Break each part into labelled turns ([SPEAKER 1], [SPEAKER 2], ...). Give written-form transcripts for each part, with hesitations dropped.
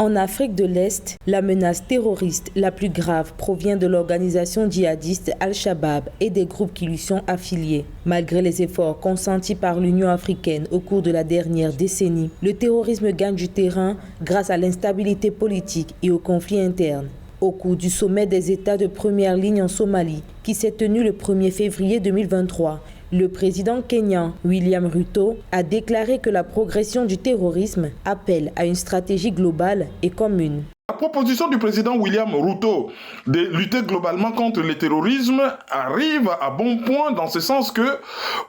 [SPEAKER 1] En Afrique de l'Est, la menace terroriste la plus grave provient de l'organisation djihadiste Al-Shabaab et des groupes qui lui sont affiliés. Malgré les efforts consentis par l'Union africaine au cours de la dernière décennie, le terrorisme gagne du terrain grâce à l'instabilité politique et aux conflits internes. Au cours du sommet des États de première ligne en Somalie, qui s'est tenu le 1er février 2023, le président kényan William Ruto a déclaré que la progression du terrorisme appelle à une stratégie globale et commune.
[SPEAKER 2] La proposition du président William Ruto de lutter globalement contre le terrorisme arrive à bon point dans ce sens que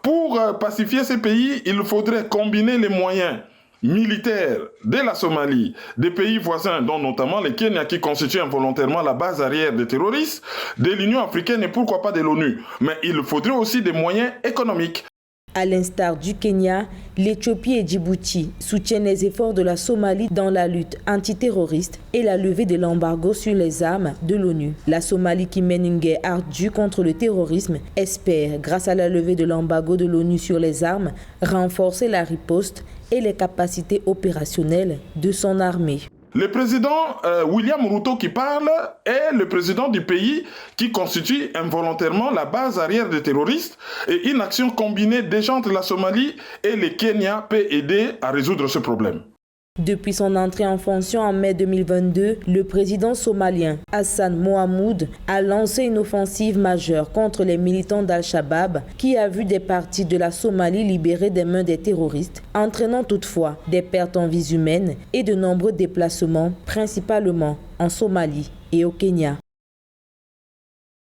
[SPEAKER 2] pour pacifier ces pays, il faudrait combiner les moyens militaires de la Somalie, des pays voisins, dont notamment le Kenya qui constitue involontairement la base arrière des terroristes, de l'Union africaine et pourquoi pas de l'ONU. Mais il faudrait aussi des moyens économiques.
[SPEAKER 1] À l'instar du Kenya, l'Éthiopie et Djibouti soutiennent les efforts de la Somalie dans la lutte antiterroriste et la levée de l'embargo sur les armes de l'ONU. La Somalie, qui mène une guerre ardue contre le terrorisme, espère, grâce à la levée de l'embargo de l'ONU sur les armes, renforcer la riposte et les capacités opérationnelles de son armée.
[SPEAKER 2] Le président William Ruto qui parle est le président du pays qui constitue involontairement la base arrière des terroristes, et une action combinée déjà entre la Somalie et le Kenya peut aider à résoudre ce problème.
[SPEAKER 1] Depuis son entrée en fonction en mai 2022, le président somalien Hassan Mohamoud a lancé une offensive majeure contre les militants d'Al-Shabaab qui a vu des parties de la Somalie libérées des mains des terroristes, entraînant toutefois des pertes en vies humaines et de nombreux déplacements, principalement en Somalie et au Kenya.